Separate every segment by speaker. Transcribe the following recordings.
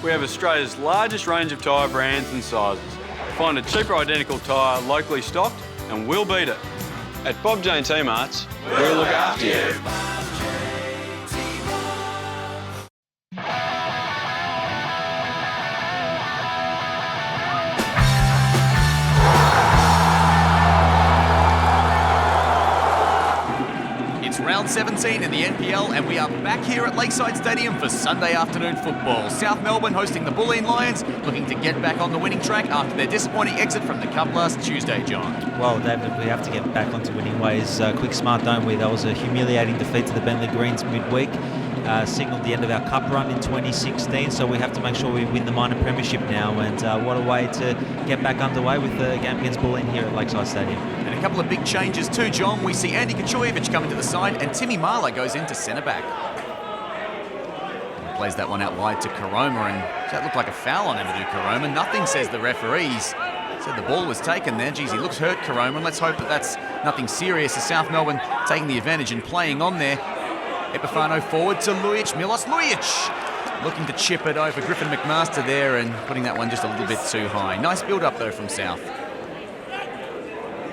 Speaker 1: we have Australia's largest range of tyre brands and sizes. Find a cheaper identical tyre locally stocked and we'll beat it. At Bob Jane T-Marts, we'll look after you.
Speaker 2: It's round 17 in the NPL and we are back here at Lakeside Stadium for Sunday afternoon football. South Melbourne hosting the Bulleen Lions, looking to get back on the winning track after their disappointing exit from the Cup last Tuesday, John.
Speaker 3: Well, David, we have to get back onto winning ways quick, smart, don't we? That was a humiliating defeat to the Bentley Greens midweek. Signalled the end of our cup run in 2016, so we have to make sure we win the minor premiership now, and what a way to get back underway with the game against Bulleen here at Lakeside Stadium.
Speaker 2: And a couple of big changes too, John. We see Andy Kachoyevich coming to the side, and Timmy Marler goes into centre-back. Plays that one out wide to Karoma, and does that look like a foul on Amadou Karoma? Nothing, says the referees. Said the ball was taken there. Geez, he looks hurt, Karoma, and let's hope that that's nothing serious as South Melbourne taking the advantage and playing on there. Epifano forward to Lujic, Milos Lujic looking to chip it over Griffin McMaster there and putting that one just a little bit too high. Nice build-up though from South.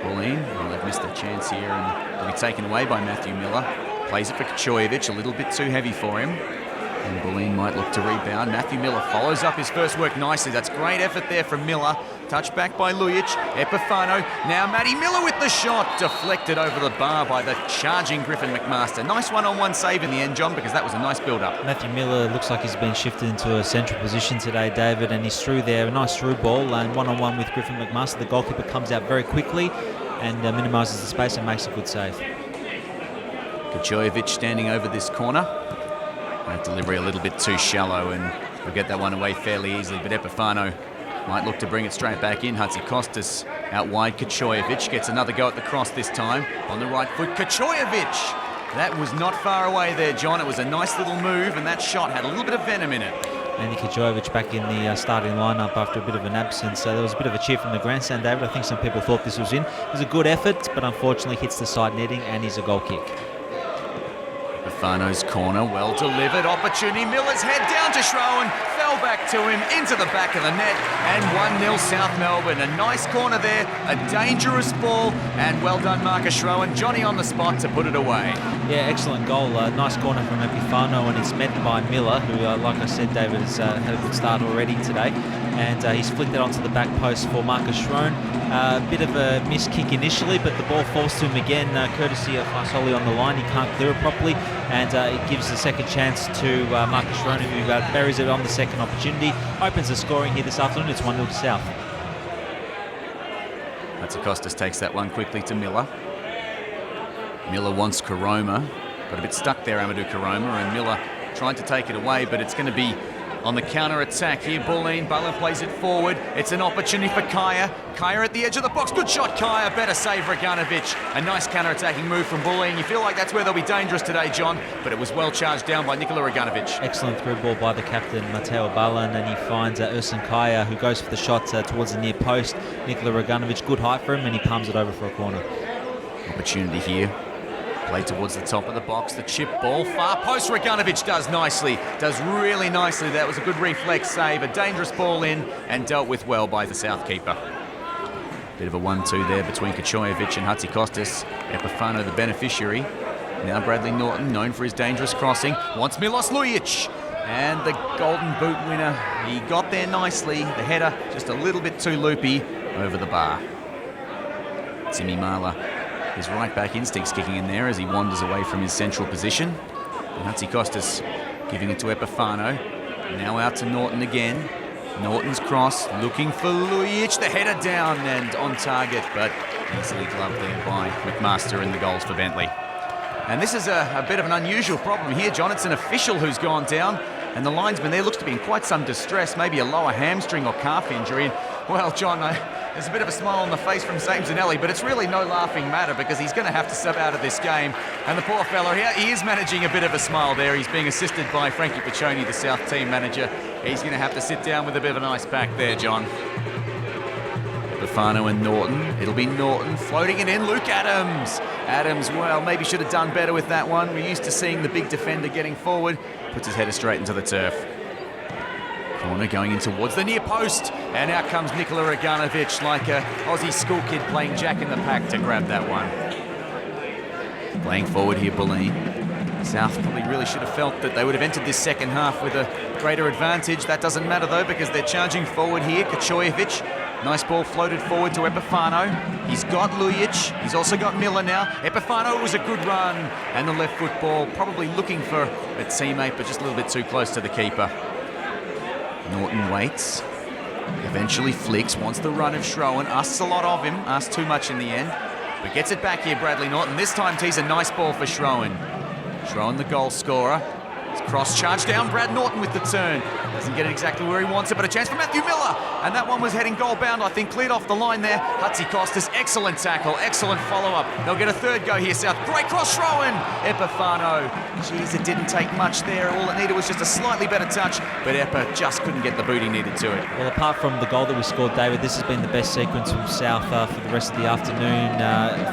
Speaker 2: Bulleen, well, they've missed a chance here and will be taken away by Matthew Miller. Plays it for Kachoyevich, a little bit too heavy for him. And Bulleen might look to rebound. Matthew Miller follows up his first work nicely. That's great effort there from Miller. Touch back by Lujic. Epifano. Now Matty Miller with the shot. Deflected over the bar by the charging Griffin McMaster. Nice one-on-one save in the end, John, because that was a nice build-up.
Speaker 3: Matthew Miller looks like he's been shifted into a central position today, David, and he's through there. A nice through ball and one-on-one with Griffin McMaster. The goalkeeper comes out very quickly and minimises the space and makes a good save.
Speaker 2: Kachoyevich standing over this corner. That delivery a little bit too shallow and we'll get that one away fairly easily, but Epifano might look to bring it straight back in. Hatzikostas out wide. Kachoyevich gets another go at the cross this time. On the right foot, Kachoyevich. That was not far away there, John. It was a nice little move and that shot had a little bit of venom in it.
Speaker 3: Andy Kachoyevich back in the starting lineup after a bit of an absence. So there was a bit of a cheer from the grandstand, David. I think some people thought this was in. It was a good effort, but unfortunately hits the side netting and is a goal kick.
Speaker 2: Epifano's corner, well delivered, opportunity, Miller's head down to Schroen, fell back to him, into the back of the net, and 1-0 South Melbourne. A nice corner there, a dangerous ball, and well done Marcus Schroen. Johnny on the spot to put it away. Yeah,
Speaker 3: excellent goal. Nice corner from Epifano, and it's met by Miller, who, like I said, David, has had a good start already today. And he's flicked it onto the back post for Marcus Schroen. A bit of a missed kick initially, but the ball falls to him again, courtesy of Faisoli on the line. He can't clear it properly, and it gives the second chance to Marcus Schroen, who buries it on the second opportunity. Opens the scoring here this afternoon. It's 1-0 to South.
Speaker 2: Hatzikostas takes that one quickly to Miller. Miller wants Karoma. Got a bit stuck there, Amadou Karoma, and Miller trying to take it away, but it's going to be on the counter-attack here. Bulleen plays it forward. It's an opportunity for Kaya. Kaya at the edge of the box. Good shot, Kaya. Better save, Reganovic. A nice counter-attacking move from Bulleen. You feel like that's where they'll be dangerous today, John, but it was well charged down by Nikola Reganovic.
Speaker 3: Excellent through ball by the captain, Mateo Balan, and he finds Ersan Kaya, who goes for the shot towards the near post. Nikola Reganovic, good height for him, and he palms it over for a corner.
Speaker 2: Opportunity here. Play towards the top of the box, the chip ball, far post, Reganovic does nicely, does really nicely. That was a good reflex save, a dangerous ball in and dealt with well by the South keeper. Bit of a 1-2 there between Kachoyevich and Hatzikostas. Epifano the beneficiary. Now Bradley Norton, known for his dangerous crossing, wants Milos Lujic. And the golden boot winner, he got there nicely. The header just a little bit too loopy over the bar. Timmy Marler. His right back instincts kicking in there as he wanders away from his central position. And Hatzikostas giving it to Epifano. Now out to Norton again. Norton's cross, looking for Lujic. The header down and on target, but easily gloved there by McMaster in the goals for Bentley. And this is a bit of an unusual problem here, John. It's an official who's gone down, and the linesman there looks to be in quite some distress, maybe a lower hamstring or calf injury. And, well, John, there's a bit of a smile on the face from James Zanelli, but it's really no laughing matter because he's going to have to sub out of this game. And the poor fella here, he is managing a bit of a smile there. He's being assisted by Frankie Piccioni, the South team manager. He's going to have to sit down with a bit of an ice pack there, John. Epifano and Norton. It'll be Norton floating it in. Luke Adams. Adams, well, maybe should have done better with that one. We're used to seeing the big defender getting forward. Puts his header straight into the turf. Corner going in towards the near post, and out comes Nikola Reganovic like a Aussie school kid playing Jack in the Pack to grab that one. Playing forward here, Bulleen. South probably really should have felt that they would have entered this second half with a greater advantage. That doesn't matter though, because they're charging forward here. Kachojevic, nice ball floated forward to Epifano. He's got Lujic, he's also got Miller now. Epifano was a good run, and the left foot ball probably looking for a teammate, but just a little bit too close to the keeper. Norton waits, eventually flicks, wants the run of Schroen, asks a lot of him, asks too much in the end, but gets it back here, Bradley Norton. This time tees a nice ball for Schroen. Schroen, the goal scorer. It's cross charge down, Brad Norton with the turn. Doesn't get it exactly where he wants it, but a chance for Matthew Miller. And that one was heading goal bound, I think, cleared off the line there. Hatzikostas, excellent tackle, excellent follow-up. They'll get a third go here, South. Great cross, Schroen. Epifano. Jeez, it didn't take much there. All it needed was just a slightly better touch, but Epa just couldn't get the boot he needed to it.
Speaker 3: Well, apart from the goal that we scored, David, this has been the best sequence from South for the rest of the afternoon.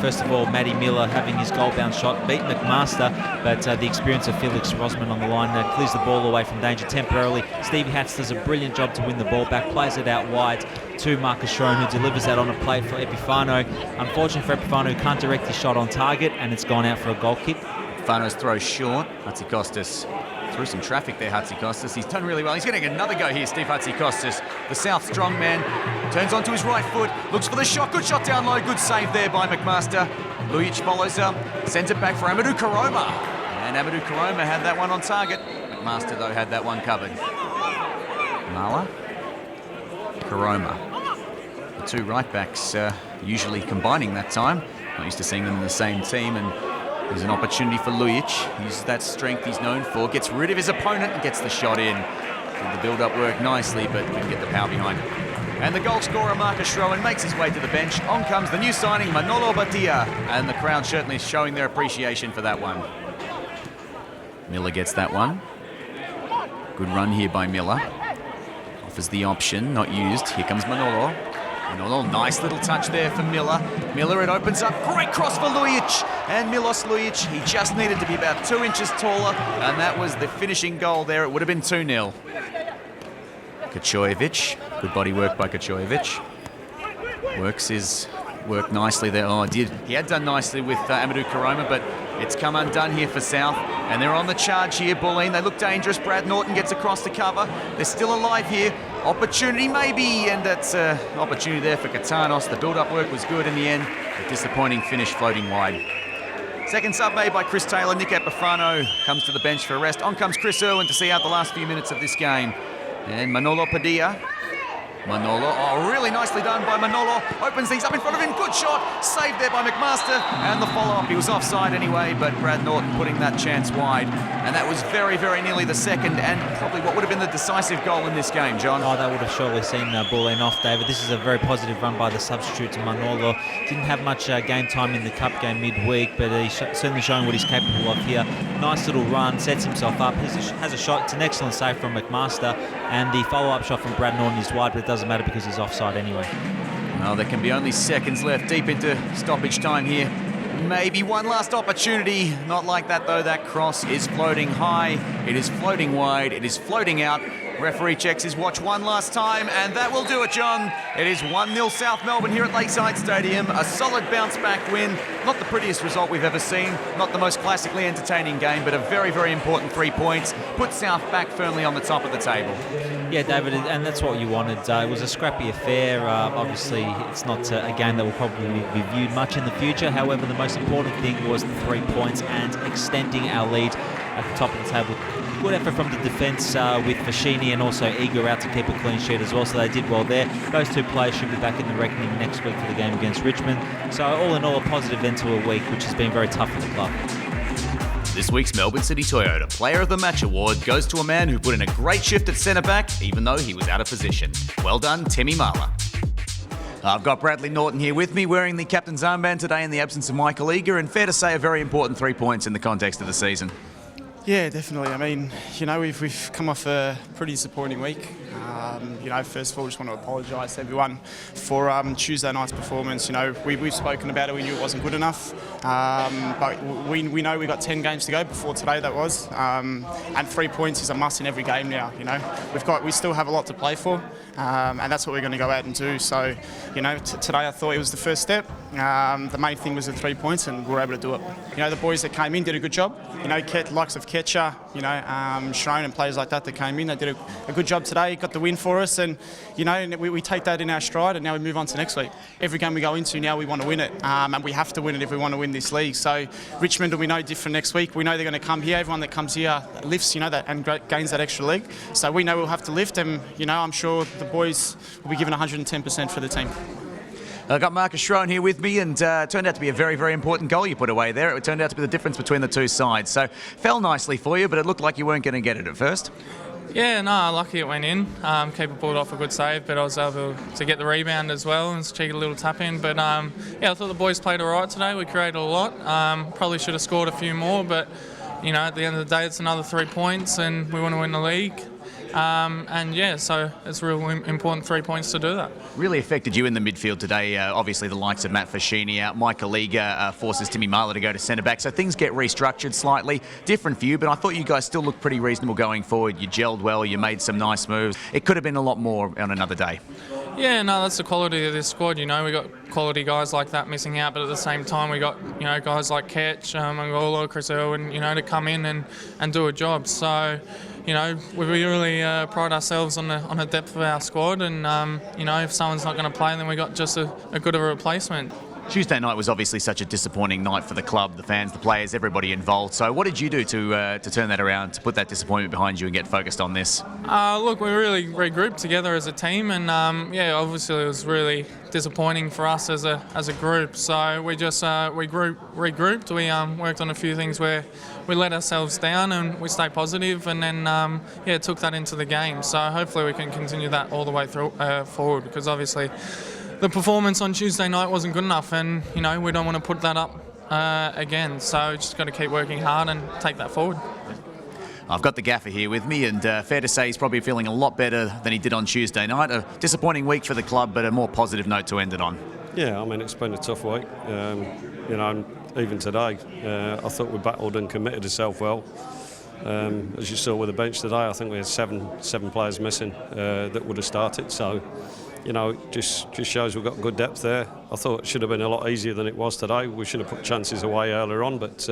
Speaker 3: First of all, Matty Miller having his goal-bound shot, beat McMaster, but the experience of Felix Rosman on the line clears the ball away from danger temporarily. Stevie Hatz does a brilliant job to win the ball back, plays it out wide to Marcus Schroen, who delivers that on a plate for Epifano. Unfortunately for Epifano, who can't direct his shot on target, and it's gone out for a goal kick.
Speaker 2: Epifano's throw short. Hatzikostas through some traffic there, Hatzikostas. He's done really well. He's getting another go here, Steve Hatzikostas. The South strong man turns onto his right foot, looks for the shot. Good shot down low. Good save there by McMaster. Lujic follows up, sends it back for Amadou Karoma. And Amadou Karoma had that one on target. McMaster, though, had that one covered. Mala, Karoma. The two right-backs usually combining that time. Not used to seeing them in the same team, and there's an opportunity for Lujic. He uses that strength he's known for, gets rid of his opponent and gets the shot in. Did the build-up work nicely, but couldn't get the power behind it. And the goal scorer, Marcus Schroen, makes his way to the bench. On comes the new signing, Manolo Badia, and the crowd certainly showing their appreciation for that one. Miller gets that one. Good run here by Miller. Offers the option, not used. Here comes Manolo. Manolo, nice little touch there for Miller. Miller, it opens up. Great cross for Lujic. And Milos Lujic, he just needed to be about 2 inches taller. And that was the finishing goal there. It would have been 2-0. Kachojevic. Good body work by Kachojevic. Works his work nicely there. Oh, he had done nicely with Amadou Karoma, but it's come undone here for South. And they're on the charge here, Bulleen. They look dangerous. Brad Norton gets across the cover. They're still alive here. Opportunity maybe, and that's an opportunity there for Katanos. The build-up work was good in the end. A disappointing finish floating wide. Second sub made by Chris Taylor. Nick Epifano comes to the bench for a rest. On comes Chris Irwin to see out the last few minutes of this game. And Manolo Padilla. Manolo, oh, really nicely done by Manolo. Opens things up in front of him. Good shot. Saved there by McMaster. And the follow-up, he was offside anyway, but Brad Norton putting that chance wide. And that was very, very nearly the second and probably what would have been the decisive goal in this game, John.
Speaker 3: Oh, that would have surely seen Bulleen off, David. This is a very positive run by the substitute to Manolo. Didn't have much game time in the cup game midweek, but he's certainly showing what he's capable of here. Nice little run, sets himself up, has a shot. It's an excellent save from McMaster, and the follow-up shot from Brad Norton is wide, but it doesn't matter because he's offside anyway.
Speaker 2: Well, there can be only seconds left, deep into stoppage time here. Maybe one last opportunity. Not like that, though. That cross is floating high. It is floating wide. It is floating out. Referee checks his watch one last time, and that will do it, John. It is 1-0 South Melbourne here at Lakeside Stadium. A solid bounce-back win. Not the prettiest result we've ever seen. Not the most classically entertaining game, but a very, very important 3 points. Put South back firmly on the top of the table.
Speaker 3: Yeah, David, and that's what you wanted. It was a scrappy affair. Obviously, it's not a game that will probably be viewed much in the future. However, the most important thing was the 3 points and extending our lead at the top of the table. Good effort from the defence with Fashini and also Eager out to keep a clean sheet as well, so they did well there. Those two players should be back in the reckoning next week for the game against Richmond. So all in all, a positive end to a week, which has been very tough for the club.
Speaker 2: This week's Melbourne City Toyota Player of the Match award goes to a man who put in a great shift at centre-back, even though he was out of position. Well done, Timmy Marler. I've got Bradley Norton here with me, wearing the captain's armband today in the absence of Michael Eager, and fair to say a very important 3 points in the context of the season.
Speaker 4: Yeah, definitely. I mean, we've come off a pretty disappointing week. First of all, just want to apologise to everyone for Tuesday night's performance. We've spoken about it. We knew it wasn't good enough, but we know we got 10 games to go before today. That was, and 3 points is a must in every game now. We still have a lot to play for, and that's what we're going to go out and do. So, today I thought it was the first step. The main thing was the 3 points, and we were able to do it. The boys that came in did a good job. Likes of Ketcher, Schroen and players like that came in. They did a good job today, got the win for us, and we take that in our stride, and now we move on to next week. Every game we go into now, we want to win it, and we have to win it if we want to win this league. So Richmond will be no different next week. We know they're going to come here. Everyone that comes here lifts, that and gains that extra leg. So we know we'll have to lift, and I'm sure the boys will be given 110% for the team.
Speaker 2: I've got Marcus Schroen here with me, and turned out to be a very, very important goal you put away there. It turned out to be the difference between the two sides. So fell nicely for you, but it looked like you weren't going to get it at first.
Speaker 5: Yeah, no, lucky it went in. Keeper pulled off a good save, but I was able to get the rebound as well and cheek a little tap in. But I thought the boys played all right today. We created a lot. Probably should have scored a few more, but at the end of the day, it's another 3 points, and we want to win the league. So it's real important 3 points to do that.
Speaker 2: Really affected you in the midfield today. Obviously, the likes of Matt Fashini out. Mike Aliga forces Timmy Marler to go to centre-back. So things get restructured slightly. Different for you, but I thought you guys still looked pretty reasonable going forward. You gelled well. You made some nice moves. It could have been a lot more on another day.
Speaker 5: Yeah, no, that's the quality of this squad. We got quality guys like that missing out, but at the same time, we got guys like Ketch, Angola, Chris Irwin, to come in and do a job. So, we really pride ourselves on the depth of our squad, and if someone's not going to play, then we got just a good of a replacement.
Speaker 2: Tuesday night was obviously such a disappointing night for the club, the fans, the players, everybody involved. So what did you do to turn that around, to put that disappointment behind you and get focused on this?
Speaker 5: Look, we really regrouped together as a team, and obviously it was really disappointing for us as a group. So we just regrouped. We worked on a few things where we let ourselves down, and we stayed positive, and then took that into the game. So hopefully we can continue that all the way through forward, because obviously the performance on Tuesday night wasn't good enough, and we don't want to put that up again. So just got to keep working hard and take that forward.
Speaker 2: I've got the gaffer here with me, and fair to say he's probably feeling a lot better than he did on Tuesday night. A disappointing week for the club, but a more positive note to end it on.
Speaker 6: Yeah, I mean, it's been a tough week. Even today, I thought we battled and committed ourselves well. As you saw with the bench today, I think we had seven players missing that would have started. So, it just shows we've got good depth there. I thought it should have been a lot easier than it was today. We should have put chances away earlier on, but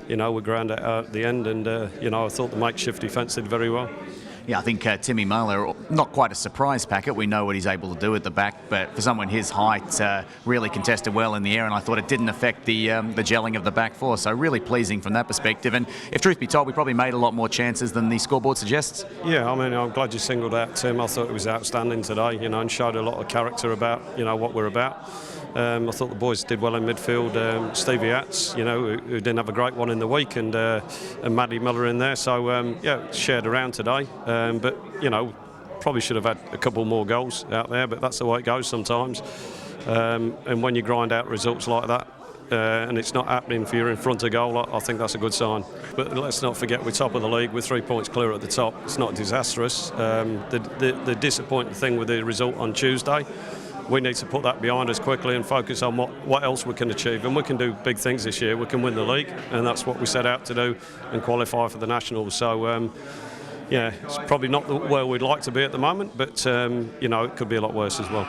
Speaker 6: we ground it out at the end, and I thought the makeshift defence did very well.
Speaker 2: Yeah, I think Timmy Marler, not quite a surprise packet. We know what he's able to do at the back, but for someone his height, really contested well in the air, and I thought it didn't affect the gelling of the back four. So really pleasing from that perspective. And if truth be told, we probably made a lot more chances than the scoreboard suggests.
Speaker 6: Yeah, I mean, I'm glad you singled out Tim. I thought it was outstanding today, and showed a lot of character about, what we're about. I thought the boys did well in midfield. Stevie Atts, who didn't have a great one in the week, and Maddie Miller in there. So, shared around today. But, probably should have had a couple more goals out there, but that's the way it goes sometimes. And when you grind out results like that, and it's not happening for you in front of goal, I think that's a good sign. But let's not forget we're top of the league with 3 points clear at the top. It's not disastrous. The disappointing thing with the result on Tuesday, we need to put that behind us quickly and focus on what else we can achieve. And we can do big things this year. We can win the league, and that's what we set out to do, and qualify for the Nationals. So, it's probably not where we'd like to be at the moment, but, it could be a lot worse as well.